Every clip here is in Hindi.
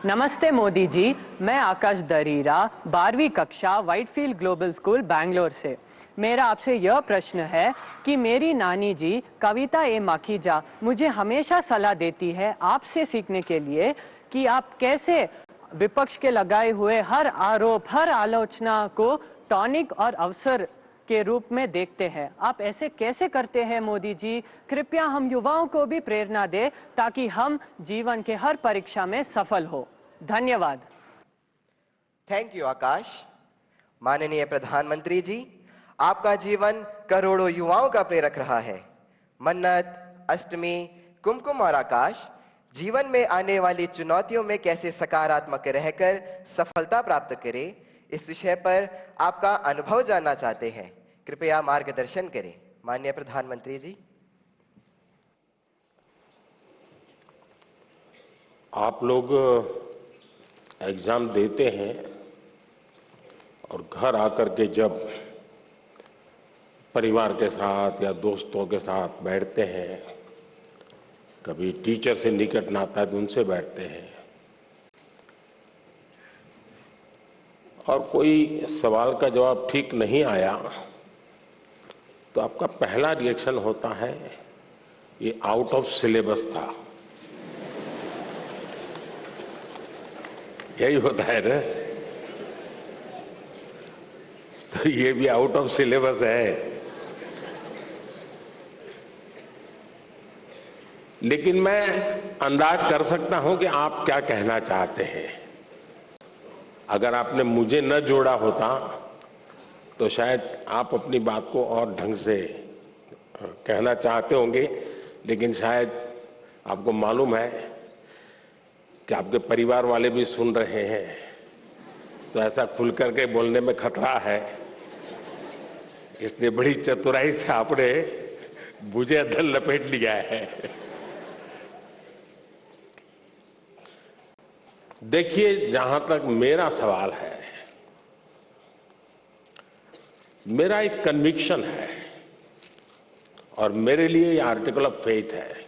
नमस्ते मोदी जी, मैं आकाश दरीरा 12वीं कक्षा व्हाइटफील्ड ग्लोबल स्कूल बैंगलोर से। मेरा आपसे यह प्रश्न है कि मेरी नानी जी कविता ए माखीजा मुझे हमेशा सलाह देती है आपसे सीखने के लिए कि आप कैसे विपक्ष के लगाए हुए हर आरोप, हर आलोचना को टॉनिक और अवसर के रूप में देखते हैं। आप ऐसे कैसे करते हैं मोदी जी? कृपया हम युवाओं को भी प्रेरणा दें ताकि हम जीवन के हर परीक्षा में सफल हो। धन्यवाद। थैंक यू आकाश। माननीय प्रधानमंत्री जी, आपका जीवन करोड़ों युवाओं का प्रेरक रहा है। मन्नत, अष्टमी, कुमकुम और आकाश जीवन में आने वाली चुनौतियों में कैसे सकारात्मक रहकर सफलता प्राप्त करें, इस विषय पर आपका अनुभव जानना चाहते हैं। कृपया मार्गदर्शन करें। माननीय प्रधानमंत्री जी। आप लोग एग्जाम देते हैं और घर आकर के जब परिवार के साथ या दोस्तों के साथ बैठते हैं, कभी टीचर से निकट नाता है तो उनसे बैठते हैं और कोई सवाल का जवाब ठीक नहीं आया तो आपका पहला रिएक्शन होता है ये आउट ऑफ सिलेबस था। यही होता है ना? तो ये भी आउट ऑफ सिलेबस है। लेकिन मैं अंदाज कर सकता हूं कि आप क्या कहना चाहते हैं। अगर आपने मुझे न जोड़ा होता तो शायद आप अपनी बात को और ढंग से कहना चाहते होंगे, लेकिन शायद आपको मालूम है कि आपके परिवार वाले भी सुन रहे हैं, तो ऐसा खुल करके बोलने में खतरा है। इसलिए बड़ी चतुराई से आपने मुझे अंदर लपेट लिया है। देखिए, जहां तक मेरा सवाल है, मेरा एक कन्विक्शन है और मेरे लिए ये आर्टिकल ऑफ फेथ है।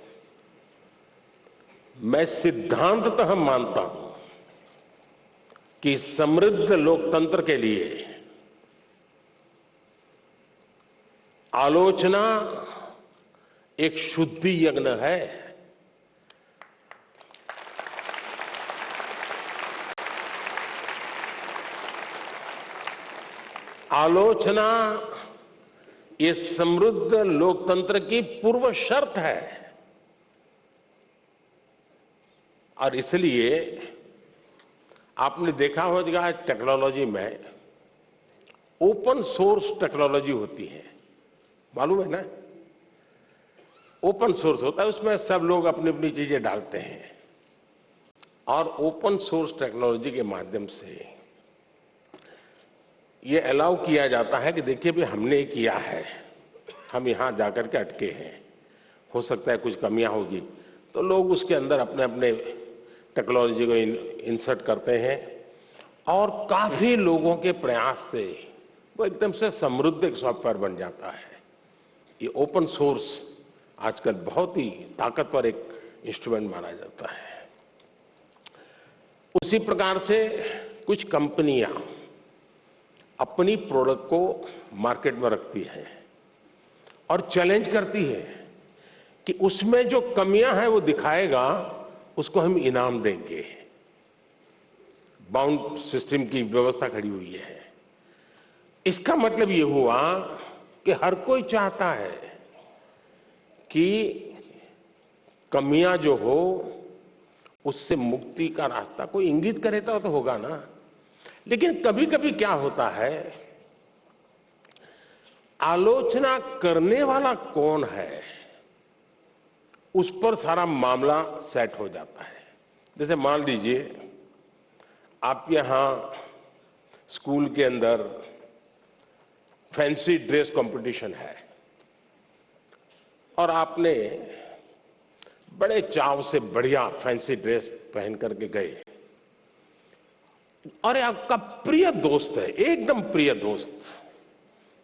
मैं सिद्धांततः मानता हूं कि समृद्ध लोकतंत्र के लिए आलोचना एक शुद्धि यज्ञ है। आलोचना ये समृद्ध लोकतंत्र की पूर्व शर्त है और इसलिए आपने देखा होगा टेक्नोलॉजी में ओपन सोर्स टेक्नोलॉजी होती है, मालूम है ना? ओपन सोर्स होता है, उसमें सब लोग अपनी अपनी चीजें डालते हैं और ओपन सोर्स टेक्नोलॉजी के माध्यम से ये अलाउ किया जाता है कि देखिए भी हमने किया है, हम यहां जाकर के अटके हैं, हो सकता है कुछ कमियां होगी, तो लोग उसके अंदर अपने अपने टेक्नोलॉजी को इंसर्ट करते हैं और काफी लोगों के प्रयास से वो एकदम से समृद्ध एक सॉफ्टवेयर बन जाता है। ये ओपन सोर्स आजकल बहुत ही ताकतवर एक इंस्ट्रूमेंट माना जाता है। उसी प्रकार से कुछ कंपनियां अपनी प्रोडक्ट को मार्केट में रखती है और चैलेंज करती है कि उसमें जो कमियां हैं वो दिखाएगा, उसको हम इनाम देंगे। बाउंड सिस्टम की व्यवस्था खड़ी हुई है। इसका मतलब ये हुआ कि हर कोई चाहता है कि कमियां जो हो उससे मुक्ति का रास्ता कोई इंगित करे तो होगा ना। लेकिन कभी कभी क्या होता है, आलोचना करने वाला कौन है उस पर सारा मामला सेट हो जाता है। जैसे मान लीजिए आप यहां स्कूल के अंदर फैंसी ड्रेस कंपटीशन है और आपने बड़े चाव से बढ़िया फैंसी ड्रेस पहन करके गए और आपका प्रिय दोस्त है, एकदम प्रिय दोस्त,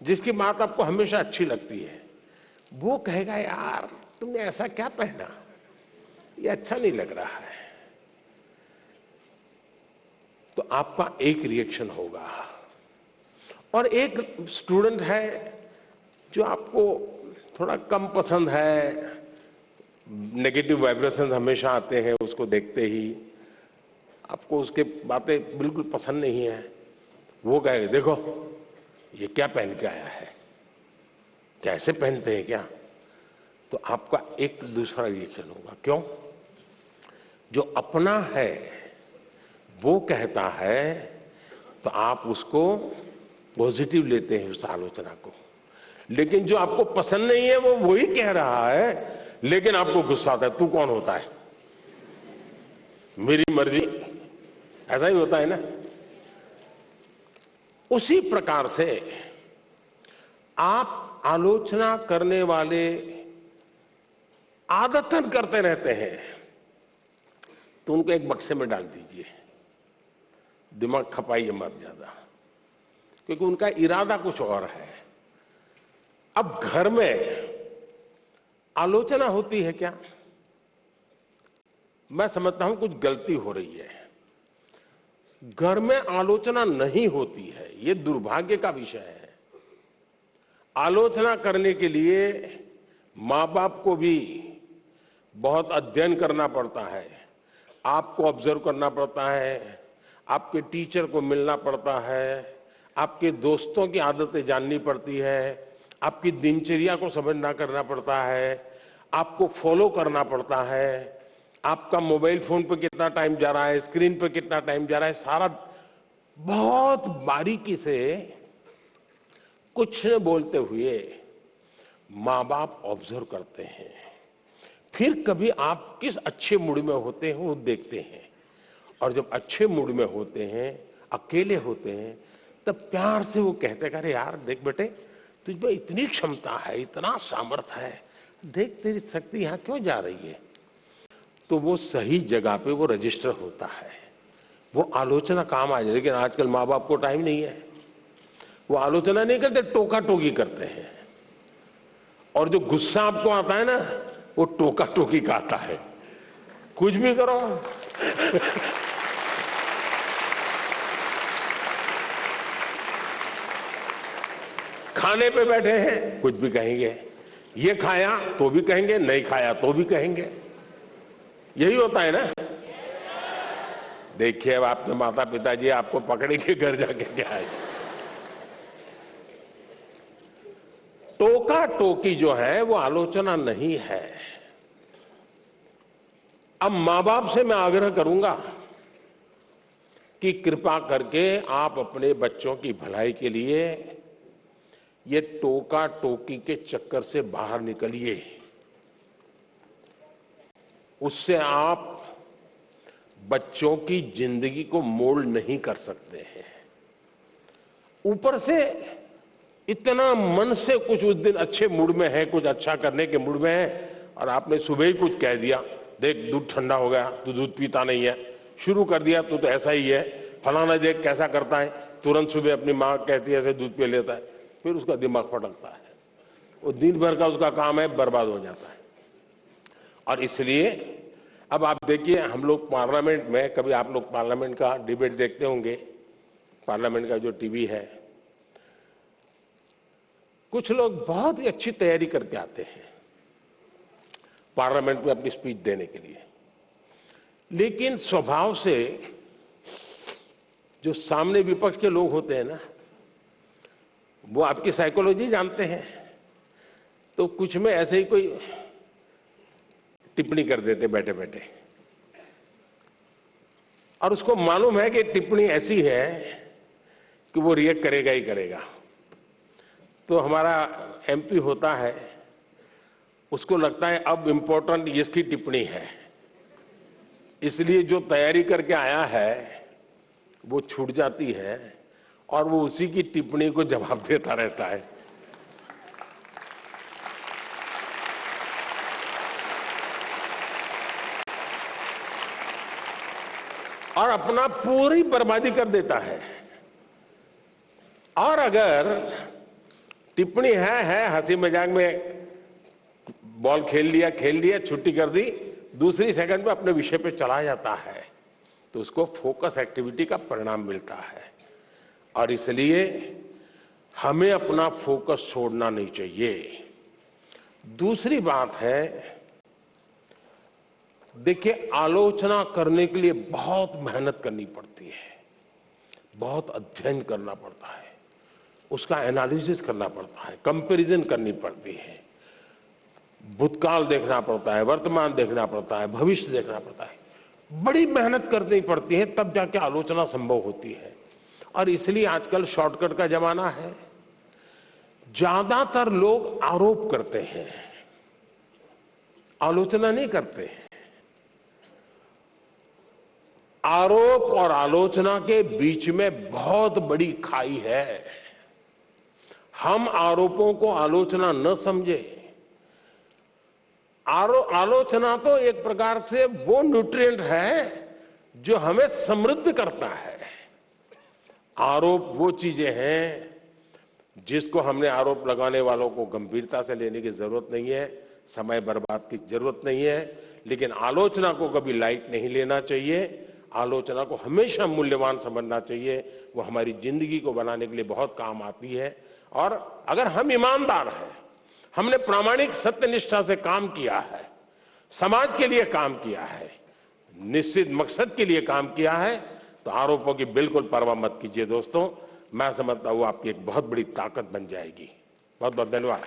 जिसकी बात आपको हमेशा अच्छी लगती है, वो कहेगा यार तुमने ऐसा क्या पहना, ये अच्छा नहीं लग रहा है। तो आपका एक रिएक्शन होगा, और एक स्टूडेंट है जो आपको थोड़ा कम पसंद है, नेगेटिव वाइब्रेशंस हमेशा आते हैं उसको देखते ही, आपको उसके बातें बिल्कुल पसंद नहीं है, वो कहेगा देखो ये क्या पहन के आया है, कैसे पहनते हैं क्या, तो आपका एक दूसरा रिएक्शन होगा। क्यों? जो अपना है वो कहता है तो आप उसको पॉजिटिव लेते हैं उस आलोचना को, लेकिन जो आपको पसंद नहीं है वो वही कह रहा है, लेकिन आपको गुस्सा आता है, तू कौन होता है, मेरी मर्जी, ऐसा ही होता है ना। उसी प्रकार से आप आलोचना करने वाले आदतन करते रहते हैं, तो उनको एक बक्से में डाल दीजिए, दिमाग खपाइए मत ज्यादा, क्योंकि उनका इरादा कुछ और है। अब घर में आलोचना होती है क्या? मैं समझता हूं कुछ गलती हो रही है। घर में आलोचना नहीं होती है, यह दुर्भाग्य का विषय है। आलोचना करने के लिए मां बाप को भी बहुत अध्ययन करना पड़ता है, आपको ऑब्जर्व करना पड़ता है, आपके टीचर को मिलना पड़ता है, आपके दोस्तों की आदतें जाननी पड़ती है, आपकी दिनचर्या को समझना करना पड़ता है, आपको फॉलो करना पड़ता है, आपका मोबाइल फोन पे कितना टाइम जा रहा है, स्क्रीन पे कितना टाइम जा रहा है, सारा बहुत बारीकी से कुछ न बोलते हुए मां बाप ऑब्जर्व करते हैं। फिर कभी आप किस अच्छे मूड में होते हैं वो देखते हैं, और जब अच्छे मूड में होते हैं, अकेले होते हैं, तब प्यार से वो कहते हैं, अरे यार देख बेटे, तुझ में इतनी क्षमता है, इतना सामर्थ्य है, देख तेरी शक्ति यहां क्यों जा रही है। तो वो सही जगह पे वो रजिस्टर होता है, वो आलोचना काम आ जाए। लेकिन आजकल माँ बाप को टाइम नहीं है, वो आलोचना नहीं करते, टोका टोकी करते हैं, और जो गुस्सा आपको आता है ना, वो टोका टोकी का आता है, कुछ भी करो। खाने पे बैठे हैं कुछ भी कहेंगे, ये खाया तो भी कहेंगे, नहीं खाया तो भी कहेंगे, यही होता है ना। देखिए अब आपके माता पिताजी आपको पकड़ेंगे घर जाके क्या है। टोका टोकी जो है वो आलोचना नहीं है। अब मां बाप से मैं आग्रह करूंगा कि कृपा करके आप अपने बच्चों की भलाई के लिए ये टोका टोकी के चक्कर से बाहर निकलिए। उससे आप बच्चों की जिंदगी को मोल्ड नहीं कर सकते हैं। ऊपर से इतना मन से कुछ उस दिन अच्छे मूड में है, कुछ अच्छा करने के मूड में है, और आपने सुबह ही कुछ कह दिया, देख दूध ठंडा हो गया, तू दूध पीता नहीं है, शुरू कर दिया, तू तो ऐसा ही है, फलाना देख कैसा करता है, तुरंत सुबह अपनी मां कहती है ऐसे दूध पी लेता है, फिर उसका दिमाग फटकता है, वो दिन भर का उसका काम है बर्बाद हो जाता है। और इसलिए अब आप देखिए, हम लोग पार्लियामेंट में, कभी आप लोग पार्लियामेंट का डिबेट देखते होंगे, पार्लियामेंट का जो टीवी है, कुछ लोग बहुत ही अच्छी तैयारी करके आते हैं पार्लियामेंट में अपनी स्पीच देने के लिए, लेकिन स्वभाव से जो सामने विपक्ष के लोग होते हैं ना, वो आपकी साइकोलॉजी जानते हैं, तो कुछ में ऐसे ही कोई टिप्पणी कर देते बैठे बैठे, और उसको मालूम है कि टिप्पणी ऐसी है कि वो रिएक्ट करेगा ही करेगा। तो हमारा एमपी होता है, उसको लगता है अब इंपॉर्टेंट इसकी टिप्पणी है, इसलिए जो तैयारी करके आया है वो छूट जाती है, और वो उसी की टिप्पणी को जवाब देता रहता है। और अपना पूरी बर्बादी कर देता है। और अगर टिप्पणी है हंसी मजाक में बॉल खेल लिया, छुट्टी कर दी, दूसरी सेकंड में अपने विषय पे चला जाता है। तो उसको फोकस एक्टिविटी का परिणाम मिलता है। और इसलिए हमें अपना फोकस छोड़ना नहीं चाहिए। दूसरी बात है, देखिए, आलोचना करने के लिए बहुत मेहनत करनी पड़ती है, बहुत अध्ययन करना पड़ता है, उसका एनालिसिस करना पड़ता है, कंपैरिजन करनी पड़ती है, भूतकाल देखना पड़ता है, वर्तमान देखना पड़ता है, भविष्य देखना पड़ता है, बड़ी मेहनत करनी पड़ती है, तब जाके आलोचना संभव होती है। और इसलिए आजकल शॉर्टकट का जमाना है। ज्यादातर लोग आरोप करते हैं, आलोचना नहीं करते हैं। आरोप और आलोचना के बीच में बहुत बड़ी खाई है। हम आरोपों को आलोचना न समझे। आलोचना तो एक प्रकार से वो न्यूट्रिएंट है जो हमें समृद्ध करता है। आरोप वो चीजें हैं जिसको हमने आरोप लगाने वालों को गंभीरता से लेने की जरूरत नहीं है, समय बर्बाद की जरूरत नहीं है। लेकिन आलोचना को कभी लाइट नहीं लेना चाहिए, आलोचना को हमेशा मूल्यवान समझना चाहिए। वो हमारी जिंदगी को बनाने के लिए बहुत काम आती है। और अगर हम ईमानदार हैं, हमने प्रामाणिक सत्यनिष्ठा से काम किया है, समाज के लिए काम किया है, निश्चित मकसद के लिए काम किया है, तो आरोपों की बिल्कुल परवाह मत कीजिए दोस्तों। मैं समझता हूं आपकी एक बहुत बड़ी ताकत बन जाएगी। बहुत बहुत धन्यवाद।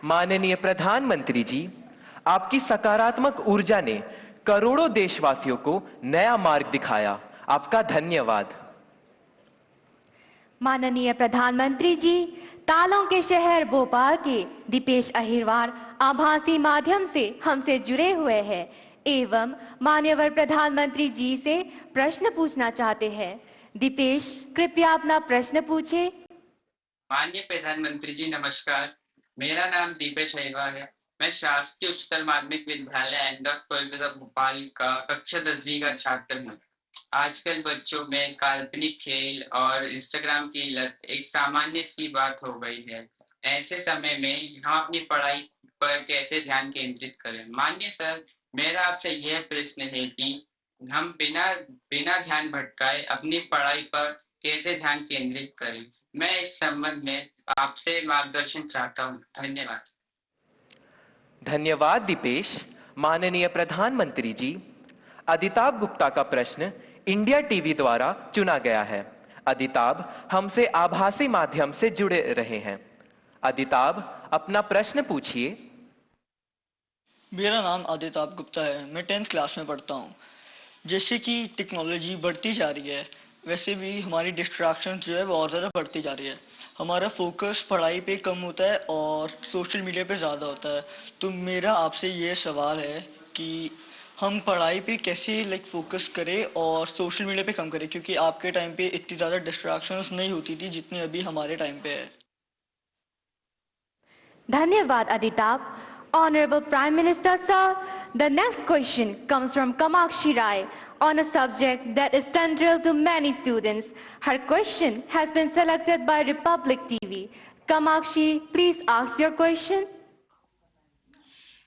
माननीय प्रधानमंत्री जी, आपकी सकारात्मक ऊर्जा ने करोड़ों देशवासियों को नया मार्ग दिखाया। आपका धन्यवाद। माननीय प्रधानमंत्री जी, तालों के शहर भोपाल के दीपेश अहिरवार आभासी माध्यम से हमसे जुड़े हुए हैं एवं माननीय प्रधानमंत्री जी से प्रश्न पूछना चाहते हैं। दीपेश, कृपया अपना प्रश्न पूछे। माननीय प्रधानमंत्री जी नमस्कार, मेरा नाम दीपेश अहिरवार है। मैं शासकीय उच्चतर माध्यमिक विद्यालय अहमदाबाद कोलकाता भोपाल का कक्षा 10वीं का छात्र हूँ। आजकल बच्चों में काल्पनिक खेल और इंस्टाग्राम की लत एक सामान्य सी बात हो गई है। ऐसे समय में हम अपनी पढ़ाई पर कैसे ध्यान केंद्रित करें? माननीय सर, मेरा आपसे यह प्रश्न है कि हम बिना ध्यान भटकाए अपनी पढ़ाई पर कैसे ध्यान केंद्रित करें? मैं इस संबंध में आपसे मार्गदर्शन चाहता हूँ। धन्यवाद। धन्यवाद दीपेश। माननीय प्रधानमंत्री जी, अदिताभ गुप्ता का प्रश्न इंडिया टीवी द्वारा चुना गया है। अदिताभ हमसे आभासी माध्यम से जुड़े रहे हैं। अदिताभ, अपना प्रश्न पूछिए। मेरा नाम अदिताभ गुप्ता है। मैं 10th क्लास में पढ़ता हूँ। जैसे कि टेक्नोलॉजी बढ़ती जा रही है, वैसे भी हमारी डिस्ट्रैक्शन जो है वो और ज़्यादा बढ़ती जा रही है। हमारा फोकस पढ़ाई पे कम होता है और सोशल मीडिया पे ज़्यादा होता है। तो मेरा आपसे ये सवाल है कि हम पढ़ाई पे कैसे फोकस करें और सोशल मीडिया पे कम करें, क्योंकि आपके टाइम पे इतनी ज़्यादा डिस्ट्रैक्शंस नहीं होती थी जितनी अभी हमारे टाइम पे है। धन्यवाद अदिताभ। Honorable Prime Minister Sir, the next question comes from Kamakshi Rai on a subject that is central to many students. Her question has been selected by Republic TV. Kamakshi, please ask your question.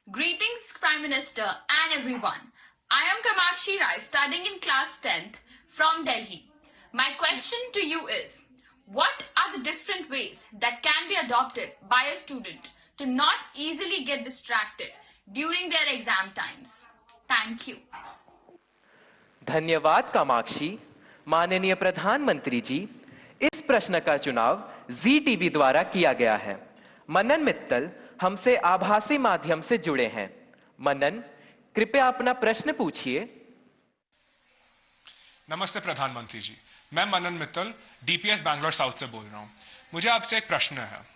Greetings, Prime Minister and everyone. I am Kamakshi Rai, studying in class 10th from Delhi. My question to you is, what are the different ways that can be adopted by a student to not easily get distracted during their exam times? Thank you. धन्यवाद कामाक्षी। माननीय प्रधानमंत्री जी, इस प्रश्न का चुनाव जी टीवी द्वारा किया गया है। मनन मित्तल हमसे आभासी माध्यम से जुड़े हैं। मनन, कृपया अपना प्रश्न पूछिए। नमस्ते प्रधानमंत्री जी, मैं मनन मित्तल डीपीएस बैंगलोर साउथ से बोल रहा हूं। मुझे आपसे एक प्रश्न है।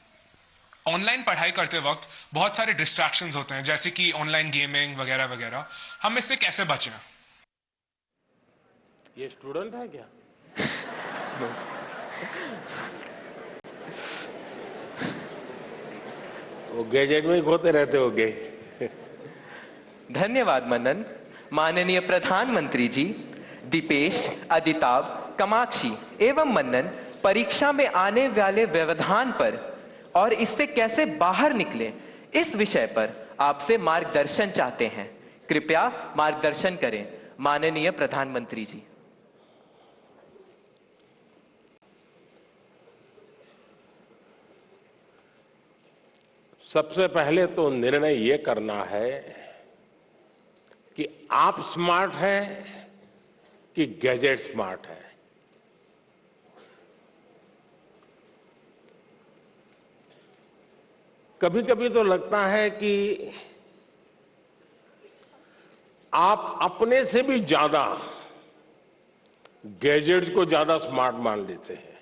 ऑनलाइन पढ़ाई करते वक्त बहुत सारे डिस्ट्रैक्शंस होते हैं, जैसे कि ऑनलाइन गेमिंग वगैरह वगैरह। हम इससे कैसे बचें? ये स्टूडेंट है क्या? वो गैजेट में ही खोते रहते होगे। धन्यवाद मनन। माननीय प्रधानमंत्री जी, दीपेश, अदिताभ, कामाक्षी एवं मनन परीक्षा में आने वाले व्यवधान पर और इससे कैसे बाहर निकलें, इस विषय पर आपसे मार्गदर्शन चाहते हैं। कृपया मार्गदर्शन करें माननीय प्रधानमंत्री जी। सबसे पहले तो निर्णय ये करना है कि आप स्मार्ट हैं कि गैजेट स्मार्ट है। कभी कभी तो लगता है कि आप अपने से भी ज्यादा गैजेट्स को ज्यादा स्मार्ट मान लेते हैं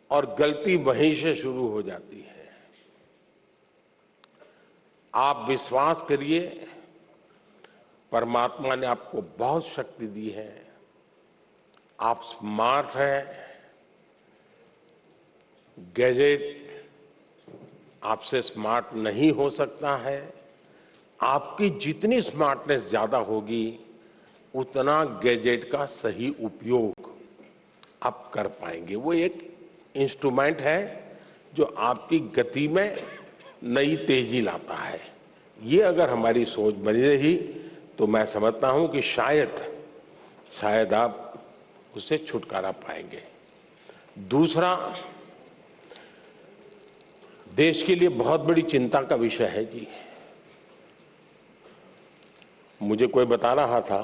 और गलती वहीं से शुरू हो जाती है। आप विश्वास करिए, परमात्मा ने आपको बहुत शक्ति दी है, आप स्मार्ट हैं। गैजेट आपसे स्मार्ट नहीं हो सकता है। आपकी जितनी स्मार्टनेस ज्यादा होगी उतना गैजेट का सही उपयोग आप कर पाएंगे। वो एक इंस्ट्रूमेंट है जो आपकी गति में नई तेजी लाता है। ये अगर हमारी सोच बनी रही तो मैं समझता हूं कि शायद आप उससे छुटकारा पाएंगे। दूसरा, देश के लिए बहुत बड़ी चिंता का विषय है जी। मुझे कोई बता रहा था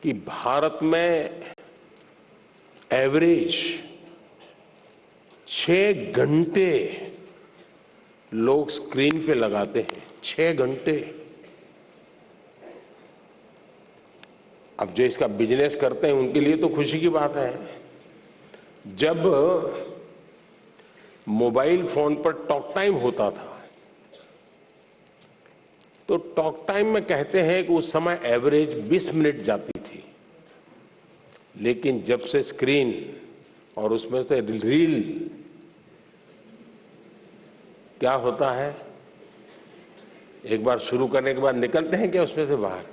कि भारत में एवरेज 6 घंटे लोग स्क्रीन पे लगाते हैं। 6 घंटे। अब जो इसका बिजनेस करते हैं उनके लिए तो खुशी की बात है। जब मोबाइल फोन पर टॉक टाइम होता था तो टॉक टाइम में कहते हैं कि उस समय एवरेज 20 मिनट जाती थी, लेकिन जब से स्क्रीन और उसमें से रील, क्या होता है, एक बार शुरू करने के बाद निकलते हैं क्या उसमें से बाहर?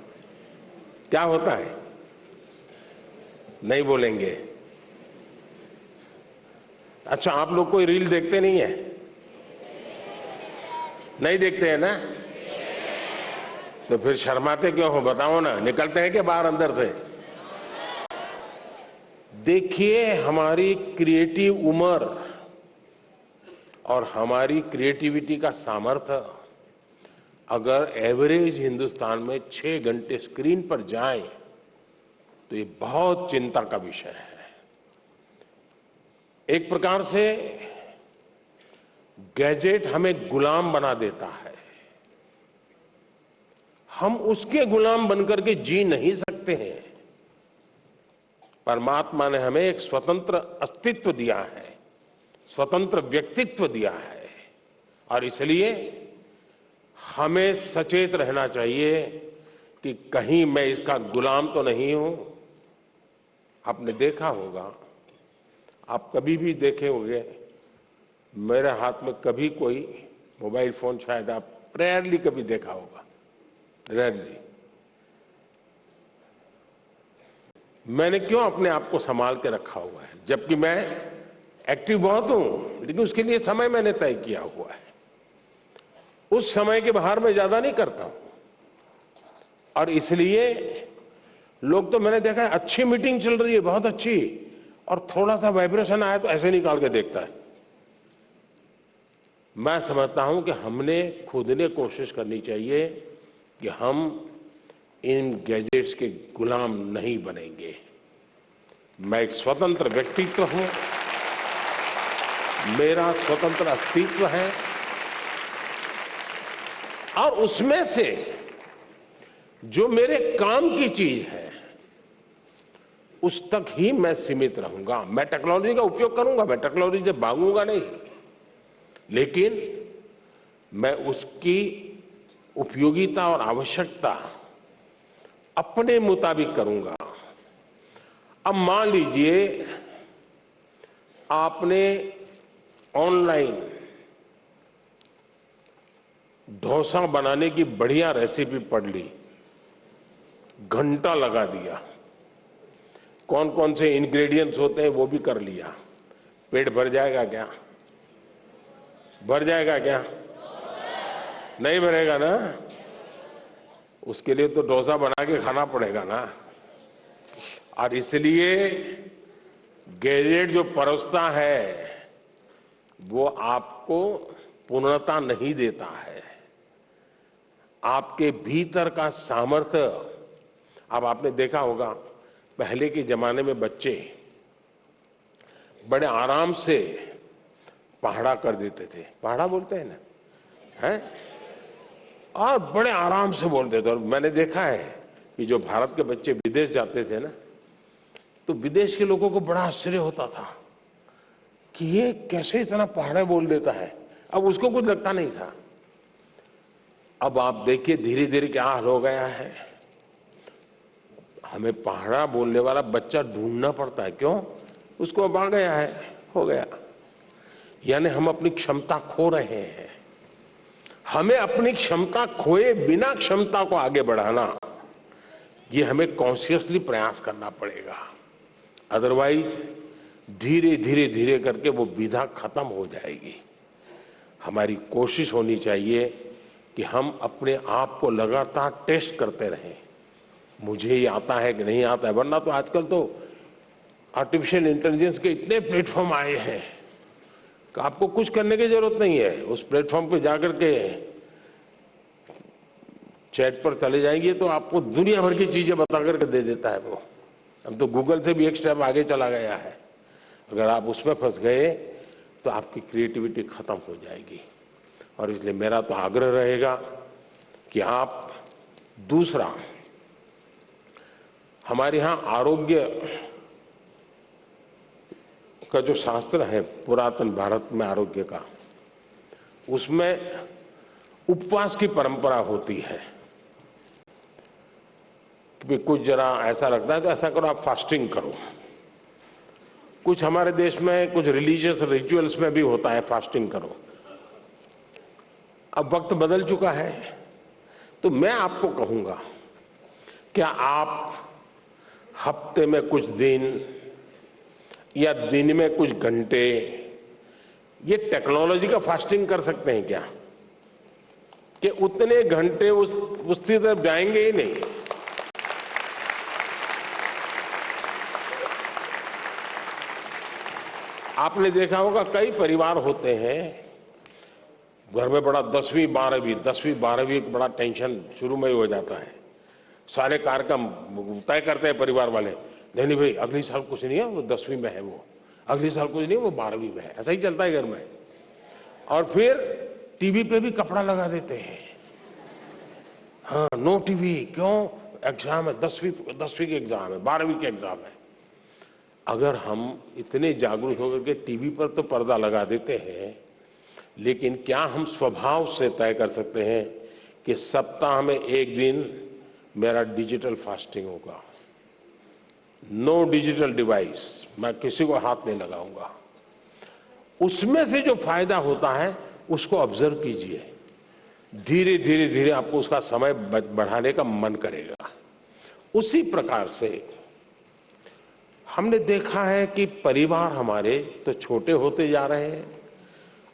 क्या होता है? नहीं बोलेंगे। अच्छा, आप लोग कोई रील देखते नहीं है? नहीं देखते हैं ना? तो फिर शर्माते क्यों हो, बताओ ना। निकलते हैं क्या बाहर अंदर से? देखिए, हमारी क्रिएटिव उम्र और हमारी क्रिएटिविटी का सामर्थ्य अगर एवरेज हिंदुस्तान में 6 घंटे स्क्रीन पर जाए तो ये बहुत चिंता का विषय है। एक प्रकार से गैजेट हमें गुलाम बना देता है। हम उसके गुलाम बनकर के जी नहीं सकते हैं। परमात्मा ने हमें एक स्वतंत्र अस्तित्व दिया है, स्वतंत्र व्यक्तित्व दिया है, और इसलिए हमें सचेत रहना चाहिए कि कहीं मैं इसका गुलाम तो नहीं हूं। आपने देखा होगा, आप कभी भी देखे होंगे, मेरे हाथ में कभी कोई मोबाइल फोन शायद आप रेयरली कभी देखा होगा, रेयरली। मैंने क्यों अपने आप को संभाल के रखा हुआ है, जबकि मैं एक्टिव बहुत हूं, लेकिन उसके लिए समय मैंने तय किया हुआ है। उस समय के बाहर मैं ज्यादा नहीं करता हूं। और इसलिए लोग, तो मैंने देखा है, अच्छी मीटिंग चल रही है, बहुत अच्छी, और थोड़ा सा वाइब्रेशन आया तो ऐसे निकाल के देखता है। मैं समझता हूं कि हमने खुद ने कोशिश करनी चाहिए कि हम इन गैजेट्स के गुलाम नहीं बनेंगे। मैं एक स्वतंत्र व्यक्तित्व हूं, मेरा स्वतंत्र अस्तित्व है, और उसमें से जो मेरे काम की चीज है उस तक ही मैं सीमित रहूंगा। मैं टेक्नोलॉजी का उपयोग करूंगा, मैं टेक्नोलॉजी से भागूंगा नहीं, लेकिन मैं उसकी उपयोगिता और आवश्यकता अपने मुताबिक करूंगा। अब मान लीजिए आपने ऑनलाइन डोसा बनाने की बढ़िया रेसिपी पढ़ ली, घंटा लगा दिया, कौन कौन से इंग्रेडिएंट्स होते हैं वो भी कर लिया, पेट भर जाएगा क्या? भर जाएगा क्या? नहीं भरेगा ना? उसके लिए तो डोसा बना के खाना पड़ेगा ना। और इसलिए गैजेट जो परोसता है वो आपको पूर्णता नहीं देता है। आपके भीतर का सामर्थ्य, अब आपने देखा होगा पहले के जमाने में बच्चे बड़े आराम से पहाड़ा कर देते थे। पहाड़ा बोलते हैं ना, हैं? और बड़े आराम से बोलते थे। और मैंने देखा है कि जो भारत के बच्चे विदेश जाते थे ना, तो विदेश के लोगों को बड़ा आश्चर्य होता था कि ये कैसे इतना पहाड़ा बोल देता है। अब उसको कुछ लगता नहीं था। अब आप देखिए धीरे धीरे क्या हाल हो गया है। हमें पहाड़ा बोलने वाला बच्चा ढूंढना पड़ता है। क्यों? उसको अब आ गया है, हो गया। यानी हम अपनी क्षमता खो रहे हैं। हमें अपनी क्षमता खोए बिना क्षमता को आगे बढ़ाना, ये हमें कॉन्शियसली प्रयास करना पड़ेगा। अदरवाइज धीरे धीरे धीरे करके वो विधा खत्म हो जाएगी। हमारी कोशिश होनी चाहिए कि हम अपने आप को लगातार टेस्ट करते रहें। मुझे ये आता है कि नहीं आता है, वरना तो आजकल तो आर्टिफिशियल इंटेलिजेंस के इतने प्लेटफॉर्म आए हैं कि आपको कुछ करने की जरूरत नहीं है। उस प्लेटफॉर्म पे जाकर के चैट पर चले जाएंगे तो आपको दुनिया भर की चीजें बता करके दे देता है वो। अब तो गूगल से भी एक स्टेप आगे चला गया है। अगर आप उसमें फंस गए तो आपकी क्रिएटिविटी खत्म हो जाएगी। और इसलिए मेरा तो आग्रह रहेगा कि आप, दूसरा, हमारे यहां आरोग्य का जो शास्त्र है पुरातन भारत में आरोग्य का, उसमें उपवास की परंपरा होती है कि कुछ जरा ऐसा लगता है तो ऐसा करो, आप फास्टिंग करो। कुछ हमारे देश में कुछ रिलीजियस रिचुअल्स में भी होता है फास्टिंग करो। अब वक्त बदल चुका है, तो मैं आपको कहूंगा क्या आप हफ्ते में कुछ दिन या दिन में कुछ घंटे ये टेक्नोलॉजी का फास्टिंग कर सकते हैं क्या? कि उतने घंटे उसकी तरफ जाएंगे ही नहीं। आपने देखा होगा कई परिवार होते हैं घर में बड़ा 10वीं 12वीं बड़ा टेंशन शुरू में ही हो जाता है। सारे कार्यक्रम तय करते हैं परिवार वाले, नहीं भाई अगली साल कुछ नहीं है, वो 10वीं में है, वो अगली साल कुछ नहीं, वो 12वीं में है। ऐसा ही चलता है घर में। और फिर टीवी पे भी कपड़ा लगा देते हैं, हाँ नो टीवी। क्यों? एग्जाम है, 10वीं के एग्जाम है, 12वीं के एग्जाम है। अगर हम इतने जागरूक होकर के टीवी पर तो पर्दा लगा देते हैं, लेकिन क्या हम स्वभाव से तय कर सकते हैं कि सप्ताह में एक दिन मेरा डिजिटल फास्टिंग होगा, नो डिजिटल डिवाइस, मैं किसी को हाथ नहीं लगाऊंगा। उसमें से जो फायदा होता है उसको ऑब्जर्व कीजिए। धीरे धीरे धीरे आपको उसका समय बढ़ाने का मन करेगा। उसी प्रकार से हमने देखा है कि परिवार हमारे तो छोटे होते जा रहे हैं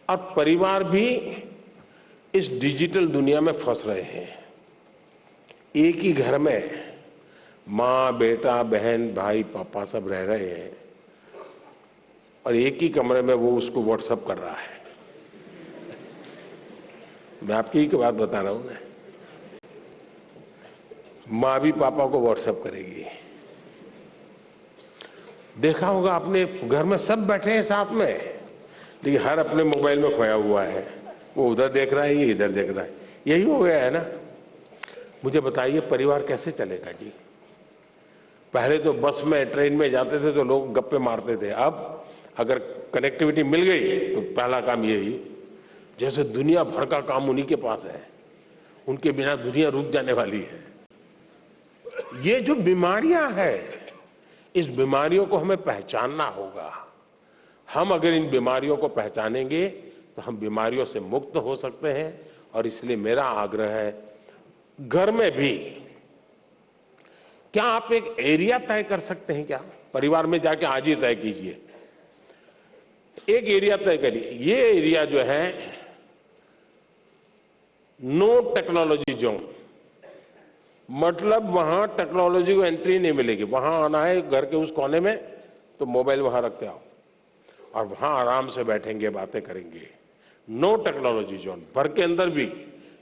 और परिवार भी इस डिजिटल दुनिया में फंस रहे हैं। एक ही घर में माँ, बेटा, बहन, भाई, पापा सब रह रहे हैं और एक ही कमरे में वो उसको व्हाट्सएप कर रहा है। मैं आपकी ही बात बता रहा हूं। माँ भी पापा को व्हाट्सएप करेगी। देखा होगा आपने, घर में सब बैठे हैं साथ में, लेकिन हर अपने मोबाइल में खोया हुआ है। वो उधर देख रहा है, ये इधर देख रहा है। यही हो गया है ना। मुझे बताइए परिवार कैसे चलेगा जी? पहले तो बस में, ट्रेन में जाते थे तो लोग गप्पे मारते थे। अब अगर कनेक्टिविटी मिल गई तो पहला काम यही, जैसे दुनिया भर का काम उन्हीं के पास है, उनके बिना दुनिया रुक जाने वाली है। ये जो बीमारियां हैं, इस बीमारियों को हमें पहचानना होगा। हम अगर इन बीमारियों को पहचानेंगे तो हम बीमारियों से मुक्त हो सकते हैं। और इसलिए मेरा आग्रह है, घर में भी क्या आप एक एरिया तय कर सकते हैं क्या? परिवार में जाके आज ही तय कीजिए, एक एरिया तय करिए। ये एरिया जो है नो टेक्नोलॉजी जोन, मतलब वहां टेक्नोलॉजी को एंट्री नहीं मिलेगी। वहां आना है घर के उस कोने में तो मोबाइल वहां रखते आओ और वहां आराम से बैठेंगे, बातें करेंगे। No technology zone. घर के अंदर भी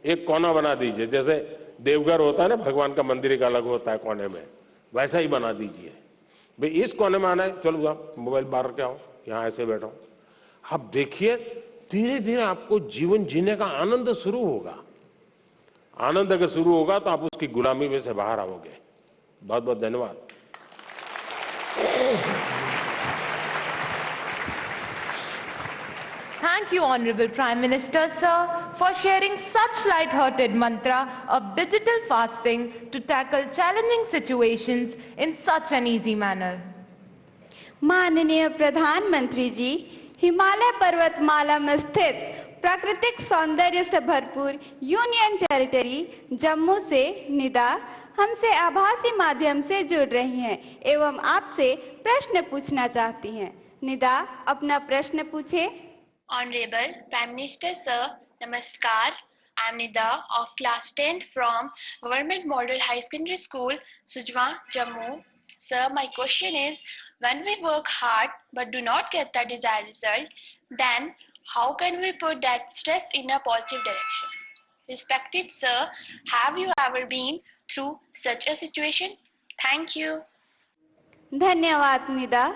एक कोना बना दीजिए, जैसे देवघर होता है ना, भगवान का मंदिर एक अलग होता है कोने में, वैसा ही बना दीजिए। भाई इस कोने में आना है, चलो जाओ मोबाइल बाहर रख के आओ, यहां ऐसे बैठो। अब देखिए धीरे धीरे आपको जीवन जीने का आनंद शुरू होगा। आनंद अगर शुरू होगा तो आप उसकी गुलामी में से बाहर आओगे। बहुत बहुत धन्यवाद। Thank you, Honorable Prime Minister, sir, for sharing such light-hearted mantra of digital fasting to tackle challenging situations in such an easy manner. माननीय प्रधानमंत्री जी, हिमालय पर्वतमाला में स्थित प्राकृतिक सौंदर्य से भरपूर यूनियन टेरिटरी जम्मू से निदा हमसे आभासी माध्यम से जुड़ रही हैं एवं आपसे प्रश्न पूछना चाहती हैं। निदा, अपना प्रश्न पूछे। Honorable Prime Minister Sir, Namaskar. I am Nida of class 10th from Government Model High Secondary School, Sujwa, Jammu. Sir, my question is, when we work hard but do not get the desired result, then how can we put that stress in a positive direction? Respected Sir, have you ever been through such a situation? Thank you. धन्यवाद निदा।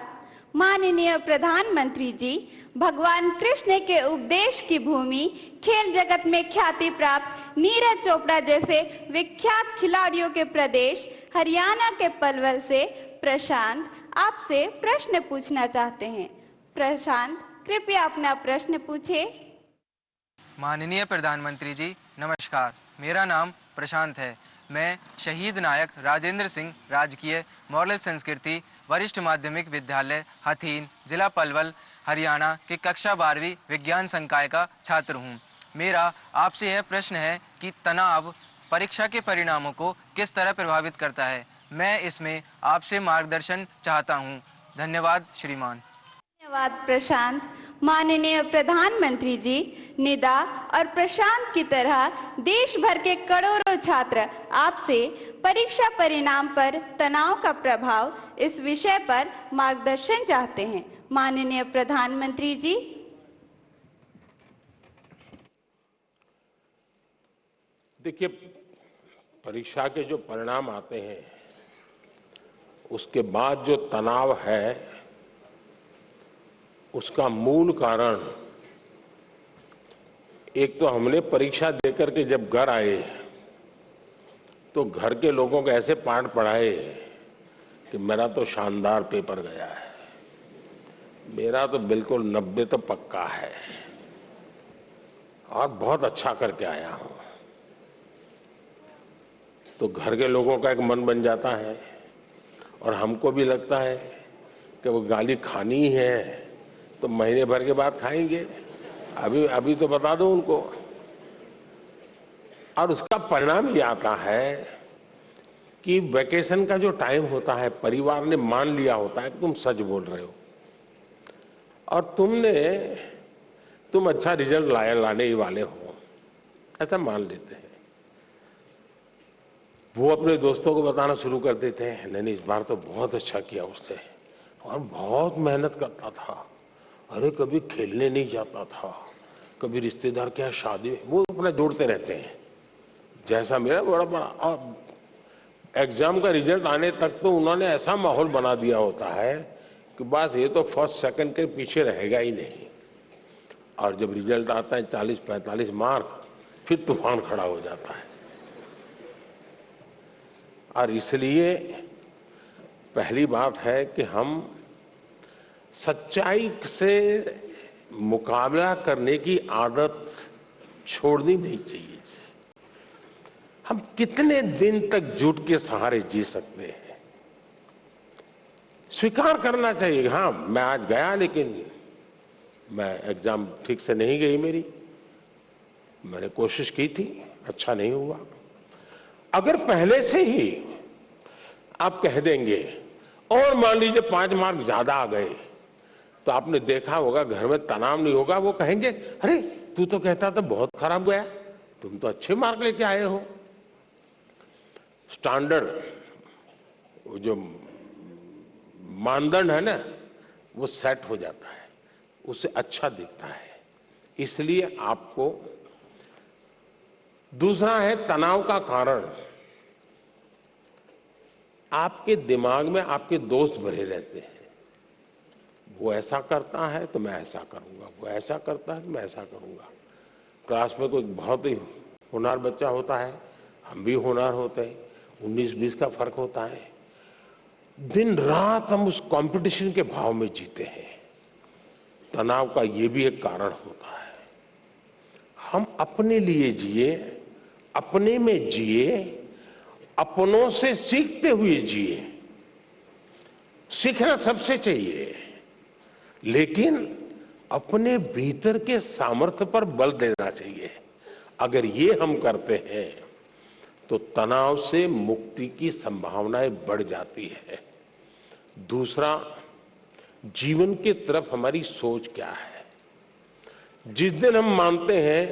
माननीय प्रधानमंत्री जी, भगवान कृष्ण के उपदेश की भूमि, खेल जगत में ख्याति प्राप्त नीरज चोपड़ा जैसे विख्यात खिलाड़ियों के प्रदेश हरियाणा के पलवल से प्रशांत आपसे प्रश्न पूछना चाहते हैं। प्रशांत, कृपया अपना प्रश्न पूछे। माननीय प्रधानमंत्री जी, नमस्कार। मेरा नाम प्रशांत है। मैं शहीद नायक राजेंद्र सिंह राजकीय मॉडल संस्कृति वरिष्ठ माध्यमिक विद्यालय हथीन, जिला पलवल, हरियाणा के कक्षा 12वीं विज्ञान संकाय का छात्र हूं। मेरा आपसे यह प्रश्न है कि तनाव परीक्षा के परिणामों को किस तरह प्रभावित करता है। मैं इसमें आपसे मार्गदर्शन चाहता हूं। धन्यवाद श्रीमान। धन्यवाद प्रशांत। माननीय प्रधानमंत्री जी, निदा और प्रशांत की तरह देश भर के करोड़ों छात्र आपसे परीक्षा परिणाम पर तनाव का प्रभाव इस विषय पर मार्गदर्शन चाहते हैं। माननीय प्रधानमंत्री जी। देखिए, परीक्षा के जो परिणाम आते हैं उसके बाद जो तनाव है उसका मूल कारण, एक तो हमने परीक्षा देकर के जब घर आए तो घर के लोगों को ऐसे पाठ पढ़ाए कि मेरा तो शानदार पेपर गया है, मेरा तो बिल्कुल 90 तो पक्का है और बहुत अच्छा करके आया हूं। तो घर के लोगों का एक मन बन जाता है और हमको भी लगता है कि वो गाली खानी ही है तो महीने भर के बाद खाएंगे, अभी तो बता दो उनको। और उसका परिणाम ये आता है कि वैकेशन का जो टाइम होता है, परिवार ने मान लिया होता है कि तुम सच बोल रहे हो और तुम अच्छा रिजल्ट लाने ही वाले हो, ऐसा मान लेते हैं। वो अपने दोस्तों को बताना शुरू कर देते हैं, नहीं इस बार तो बहुत अच्छा किया उसने और बहुत मेहनत करता था, अरे कभी खेलने नहीं जाता था, कभी रिश्तेदार के यहाँ शादी में, वो अपना जोड़ते रहते हैं जैसा मेरा बड़ा बड़ा। और एग्जाम का रिजल्ट आने तक तो उन्होंने ऐसा माहौल बना दिया होता है कि बस ये तो फर्स्ट सेकंड के पीछे रहेगा ही नहीं। और जब रिजल्ट आता है 40-45 मार्क, फिर तूफान खड़ा हो जाता है। और इसलिए पहली बात है कि हम सच्चाई से मुकाबला करने की आदत छोड़नी नहीं चाहिए। हम कितने दिन तक झूठ के सहारे जी सकते हैं? स्वीकार करना चाहिए, हाँ मैं आज गया लेकिन मैं एग्जाम ठीक से नहीं गई मेरी, मैंने कोशिश की थी, अच्छा नहीं हुआ। अगर पहले से ही आप कह देंगे और मान लीजिए 5 मार्क ज्यादा आ गए तो आपने देखा होगा घर में तनाव नहीं होगा। वो कहेंगे अरे तू तो कहता था बहुत खराब गया, तुम तो अच्छे मार्क लेके आए हो। स्टैंडर्ड, वो जो मानदंड है ना, वो सेट हो जाता है, उससे अच्छा दिखता है, इसलिए आपको। दूसरा है तनाव का कारण, आपके दिमाग में आपके दोस्त भरे रहते हैं। वो ऐसा करता है तो मैं ऐसा करूंगा, वो ऐसा करता है तो मैं ऐसा करूंगा। क्लास में कोई बहुत ही होनहार बच्चा होता है, हम भी होनहार होते हैं, 19-20 का फर्क होता है। दिन रात हम उस कंपटीशन के भाव में जीते हैं। तनाव का ये भी एक कारण होता है। हम अपने लिए जिए, अपने में जिए, अपनों से सीखते हुए जिए। सीखना सबसे चाहिए, लेकिन अपने भीतर के सामर्थ्य पर बल देना चाहिए। अगर ये हम करते हैं तो तनाव से मुक्ति की संभावनाएं बढ़ जाती है। दूसरा, जीवन की तरफ हमारी सोच क्या है। जिस दिन हम मानते हैं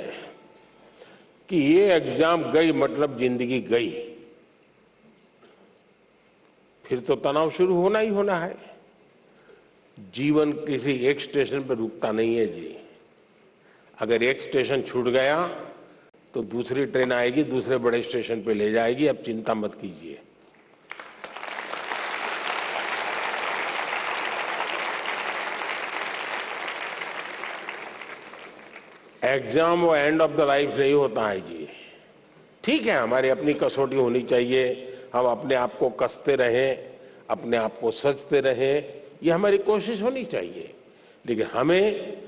कि ये एग्जाम गई मतलब जिंदगी गई, फिर तो तनाव शुरू होना ही होना है। जीवन किसी एक स्टेशन पर रुकता नहीं है जी। अगर एक स्टेशन छूट गया तो दूसरी ट्रेन आएगी, दूसरे बड़े स्टेशन पे ले जाएगी। अब चिंता मत कीजिए। एग्जाम वो एंड ऑफ द लाइफ नहीं होता है जी। ठीक है, हमारी अपनी कसौटी होनी चाहिए, हम अपने आप को कसते रहें, अपने आप को सजते रहें, ये हमारी कोशिश होनी चाहिए। लेकिन हमें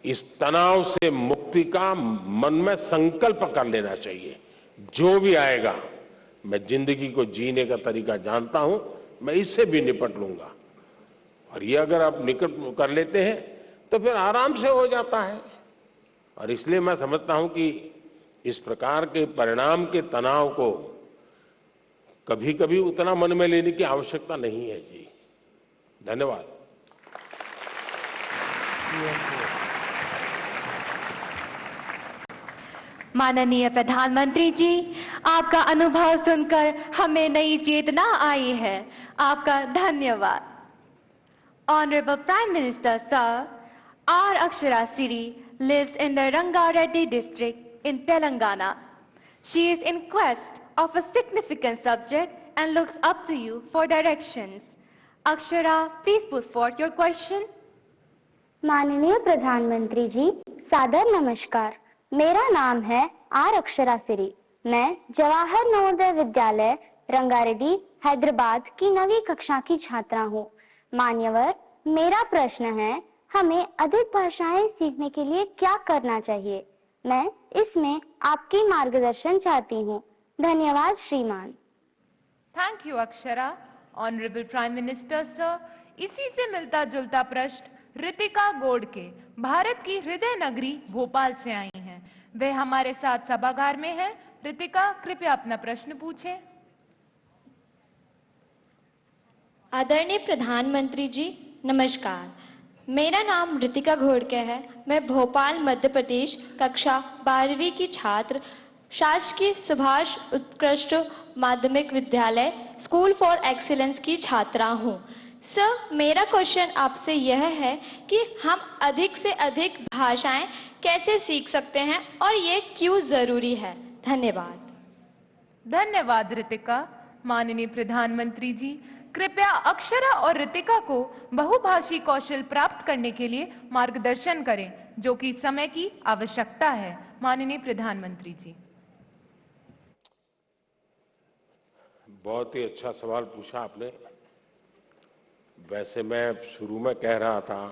इस तनाव से मुक्ति का मन में संकल्प कर लेना चाहिए। जो भी आएगा, मैं जिंदगी को जीने का तरीका जानता हूं, मैं इससे भी निपट लूंगा। और ये अगर आप निकट कर लेते हैं तो फिर आराम से हो जाता है। और इसलिए मैं समझता हूं कि इस प्रकार के परिणाम के तनाव को कभी कभी उतना मन में लेने की आवश्यकता नहीं है जी। धन्यवाद। माननीय प्रधानमंत्री जी, आपका अनुभव सुनकर हमें नई चेतना आई है। आपका धन्यवाद। Honorable Prime Minister Sir, R. Akshara Siri lives in the Rangareddy district in Telangana. She is in quest of a significant subject and looks up to you for directions. Akshara, please put forth your question. माननीय प्रधानमंत्री जी, सादर नमस्कार। मेरा नाम है आर अक्षरा सिरी। मैं जवाहर नवोदय विद्यालय रंगारेड्डी हैदराबाद की 9वीं कक्षा की छात्रा हूँ। मान्यवर, मेरा प्रश्न है, हमें अधिक भाषाएं सीखने के लिए क्या करना चाहिए? मैं इसमें आपकी मार्गदर्शन चाहती हूँ। धन्यवाद श्रीमान। Thank you Akshara. Honourable prime minister sir, इसी से मिलता जुलता प्रश्न रितिका गोडके भारत की हृदय नगरी भोपाल से आई हैं। वे हमारे साथ सभागार में हैं। रितिका, कृपया अपना प्रश्न पूछें। आदरणीय प्रधानमंत्री जी, नमस्कार। मेरा नाम रितिका घोड़के है। मैं भोपाल मध्य प्रदेश कक्षा 12वीं की छात्र शासकीय सुभाष उत्कृष्ट माध्यमिक विद्यालय स्कूल फॉर एक्सीलेंस की छात्रा हूँ। सर, मेरा क्वेश्चन आपसे यह है कि हम अधिक से अधिक भाषाएं कैसे सीख सकते हैं और ये क्यों जरूरी है? धन्यवाद। धन्यवाद रितिका। माननीय प्रधानमंत्री जी, कृपया अक्षरा और रितिका को बहुभाषी कौशल प्राप्त करने के लिए मार्गदर्शन करें, जो कि समय की आवश्यकता है। माननीय प्रधानमंत्री जी। बहुत ही अच्छा सवाल पूछा आपने। वैसे मैं शुरू में कह रहा था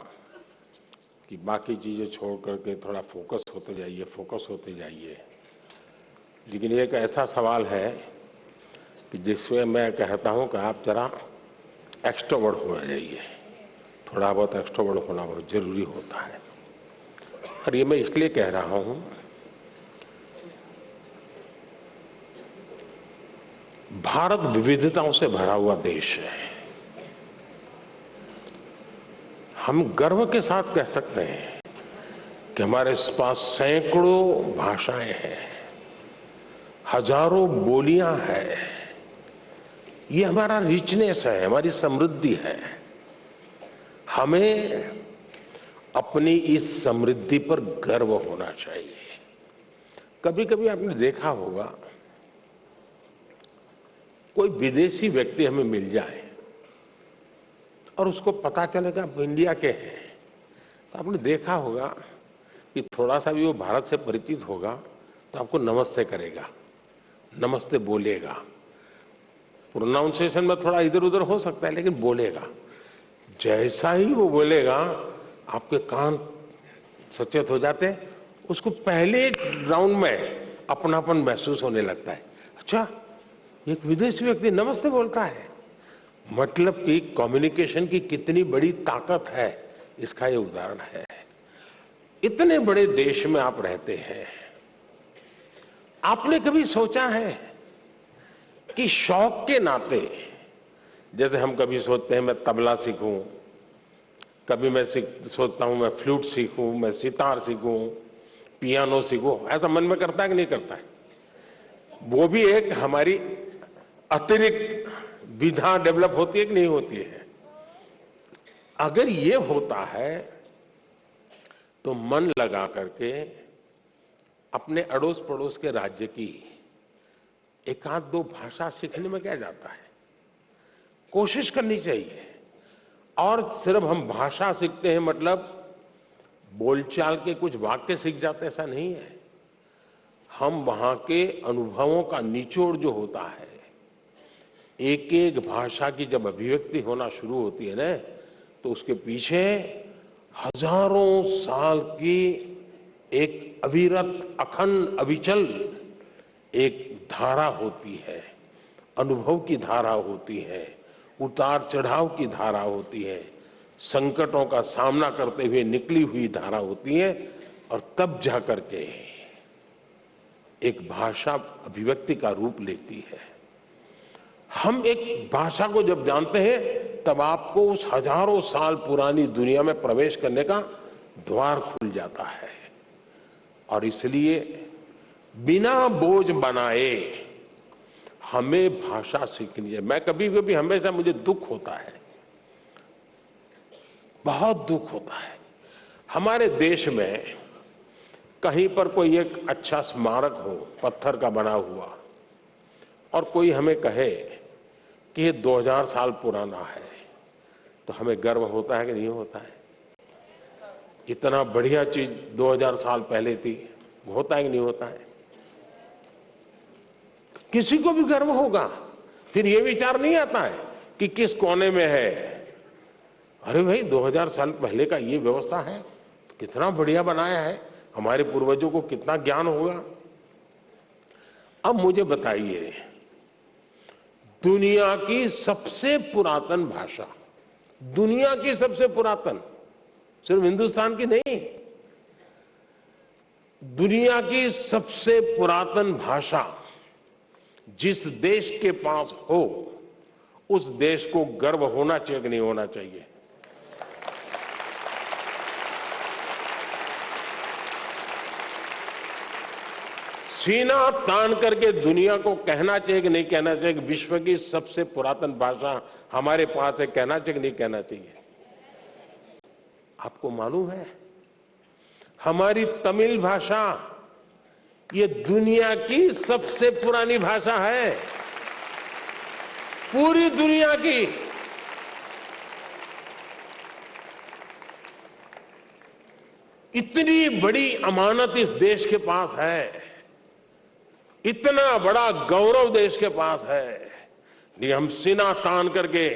कि बाकी चीजें छोड़ करके थोड़ा फोकस होते जाइए। लेकिन एक ऐसा सवाल है कि जिसमें मैं कहता हूं कि आप जरा एक्सट्रोवर्ट हो जाइए। थोड़ा बहुत एक्सट्रोवर्ट होना बहुत जरूरी होता है। और ये मैं इसलिए कह रहा हूं, भारत विविधताओं से भरा हुआ देश है। हम गर्व के साथ कह सकते हैं कि हमारे पास सैकड़ों भाषाएं हैं, हजारों बोलियां हैं। ये हमारा रिचनेस है, हमारी समृद्धि है। हमें अपनी इस समृद्धि पर गर्व होना चाहिए। कभी कभी आपने देखा होगा, कोई विदेशी व्यक्ति हमें मिल जाए और उसको पता चलेगा आप इंडिया के हैं, तो आपने देखा होगा कि थोड़ा सा भी वो भारत से परिचित होगा तो आपको नमस्ते करेगा, नमस्ते बोलेगा। प्रोनाउंसिएशन में थोड़ा इधर उधर हो सकता है, लेकिन बोलेगा। जैसा ही वो बोलेगा आपके कान सचेत हो जाते हैं, उसको पहले राउंड में अपनापन महसूस होने लगता है। अच्छा, एक विदेशी व्यक्ति नमस्ते बोलता है, मतलब कि कम्युनिकेशन की कितनी बड़ी ताकत है, इसका ये उदाहरण है। इतने बड़े देश में आप रहते हैं, आपने कभी सोचा है कि शौक के नाते, जैसे हम कभी सोचते हैं मैं तबला सीखूं, कभी मैं सोचता हूं मैं फ्लूट सीखूं, मैं सितार सीखूं, पियानो सीखूं, ऐसा मन में करता है कि नहीं करता है? वो भी एक हमारी अतिरिक्त विधा डेवलप होती है कि नहीं होती है? अगर ये होता है तो मन लगा करके अपने अड़ोस पड़ोस के राज्य की एक आध दो भाषा सीखने में क्या जाता है? कोशिश करनी चाहिए। और सिर्फ हम भाषा सीखते हैं मतलब बोलचाल के कुछ वाक्य सीख जाते, ऐसा नहीं है। हम वहां के अनुभवों का निचोड़ जो होता है, एक एक भाषा की जब अभिव्यक्ति होना शुरू होती है ना, तो उसके पीछे हजारों साल की एक अविरत, अखंड, अविचल एक धारा होती है, अनुभव की धारा होती है, उतार चढ़ाव की धारा होती है, संकटों का सामना करते हुए निकली हुई धारा होती है, और तब जाकर के एक भाषा अभिव्यक्ति का रूप लेती है। हम एक भाषा को जब जानते हैं, तब आपको उस हजारों साल पुरानी दुनिया में प्रवेश करने का द्वार खुल जाता है। और इसलिए बिना बोझ बनाए हमें भाषा सीखनी है। मैं कभी कभी हमेशा मुझे दुख होता है, बहुत दुख होता है। हमारे देश में कहीं पर कोई एक अच्छा स्मारक हो, पत्थर का बना हुआ, और कोई हमें कहे कि ये 2000 साल पुराना है, तो हमें गर्व होता है कि नहीं होता है? इतना बढ़िया चीज 2000 साल पहले थी, होता है कि नहीं होता है? किसी को भी गर्व होगा। फिर ये विचार नहीं आता है कि किस कोने में है। अरे भाई, 2000 साल पहले का ये व्यवस्था है, कितना बढ़िया बनाया है, हमारे पूर्वजों को कितना ज्ञान होगा। अब मुझे बताइए, दुनिया की सबसे पुरातन भाषा, दुनिया की सबसे पुरातन, सिर्फ हिंदुस्तान की नहीं, दुनिया की सबसे पुरातन भाषा जिस देश के पास हो, उस देश को गर्व होना चाहिए कि नहीं होना चाहिए? सीना तान करके दुनिया को कहना चाहिए कि नहीं कहना चाहिए कि विश्व की सबसे पुरातन भाषा हमारे पास है? कहना चाहिए कि नहीं कहना चाहिए? आपको मालूम है, हमारी तमिल भाषा ये दुनिया की सबसे पुरानी भाषा है, पूरी दुनिया की। इतनी बड़ी अमानत इस देश के पास है, इतना बड़ा गौरव देश के पास है, ये हम सीना तान करके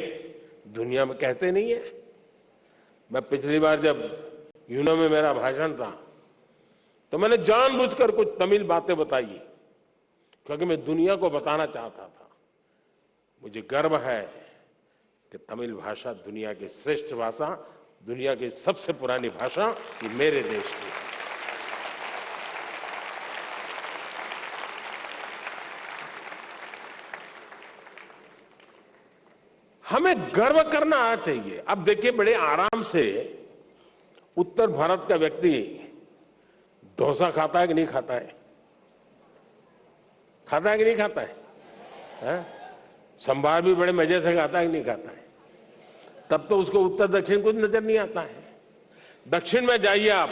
दुनिया में कहते नहीं है। मैं पिछली बार जब यूनो में मेरा भाषण था, तो मैंने जानबूझकर कुछ तमिल बातें बताई, क्योंकि मैं दुनिया को बताना चाहता था, मुझे गर्व है कि तमिल भाषा दुनिया की श्रेष्ठ भाषा, दुनिया की सबसे पुरानी भाषा ये मेरे देश की है। हमें गर्व करना चाहिए। अब देखिए, बड़े आराम से उत्तर भारत का व्यक्ति डोसा खाता है कि नहीं खाता है? खाता है कि नहीं खाता है? संभार भी बड़े मजे से खाता है कि नहीं खाता है? तब तो उसको उत्तर दक्षिण कुछ नजर नहीं आता है। दक्षिण में जाइए आप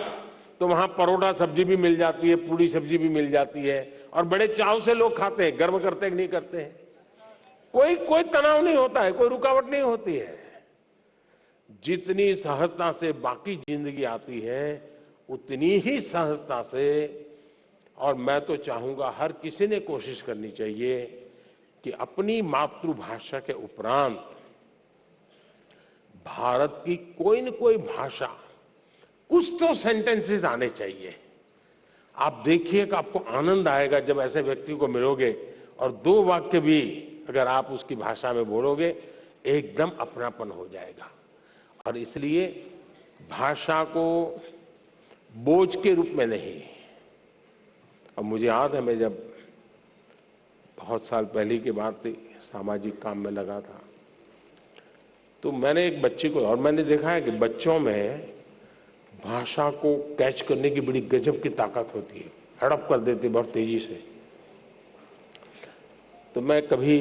तो वहां परोठा सब्जी भी मिल जाती है, पूरी सब्जी भी मिल जाती है और बड़े चाव से लोग खाते हैं। गर्व करते हैं कि नहीं करते हैं? कोई तनाव नहीं होता है, कोई रुकावट नहीं होती है। जितनी सहजता से बाकी जिंदगी आती है उतनी ही सहजता से, और मैं तो चाहूंगा हर किसी ने कोशिश करनी चाहिए कि अपनी मातृभाषा के उपरांत भारत की कोई न कोई भाषा, कुछ तो सेंटेंसेस आने चाहिए। आप देखिए कि आपको आनंद आएगा जब ऐसे व्यक्ति को मिलोगे और 2 वाक्य भी अगर आप उसकी भाषा में बोलोगे, एकदम अपनापन हो जाएगा। और इसलिए भाषा को बोझ के रूप में नहीं। और मुझे याद है, मैं जब बहुत साल पहले की बात थी, सामाजिक काम में लगा था, तो मैंने एक बच्ची को, और मैंने देखा है कि बच्चों में भाषा को कैच करने की बड़ी गजब की ताकत होती है, हड़प कर देती बहुत तेजी से। तो मैं कभी,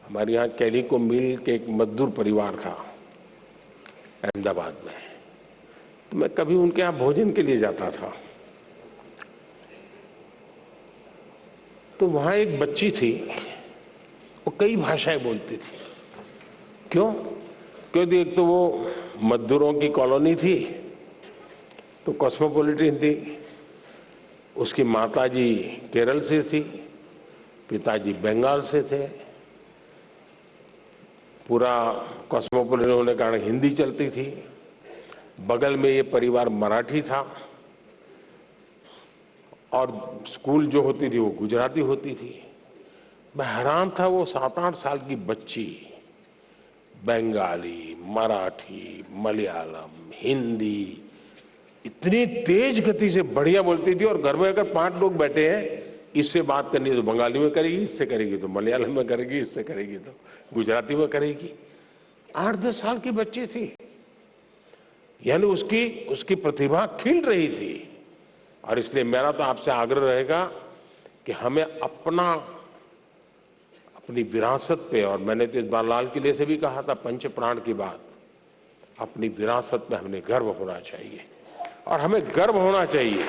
हमारे यहाँ कैलिको मिल के एक मजदूर परिवार था अहमदाबाद में, तो मैं कभी उनके यहाँ भोजन के लिए जाता था। तो वहां एक बच्ची थी, वो कई भाषाएं बोलती थी। क्योंकि एक तो वो मजदूरों की कॉलोनी थी, तो कॉस्मोपॉलिटन थी। उसकी माताजी केरल से थी, पिताजी बंगाल से थे। पूरा कॉस्मोपॉलिटन होने के कारण हिंदी चलती थी। बगल में ये परिवार मराठी था और स्कूल जो होती थी वो गुजराती होती थी। मैं हैरान था, वो 7-8 साल की बच्ची बंगाली, मराठी, मलयालम, हिंदी इतनी तेज गति से बढ़िया बोलती थी। और घर में अगर 5 लोग बैठे हैं, इससे बात करनी है तो बंगाली में करेगी, इससे करेगी तो मलयालम में करेगी, इससे करेगी तो गुजराती में करेगी। 8-10 साल की बच्ची थी, यानी उसकी प्रतिभा खिल रही थी। और इसलिए मेरा तो आपसे आग्रह रहेगा कि हमें अपनी विरासत पे, और मैंने तो इस बार लाल किले से भी कहा था पंच प्राण की बात, अपनी विरासत पे हमें गर्व होना चाहिए और हमें गर्व होना चाहिए।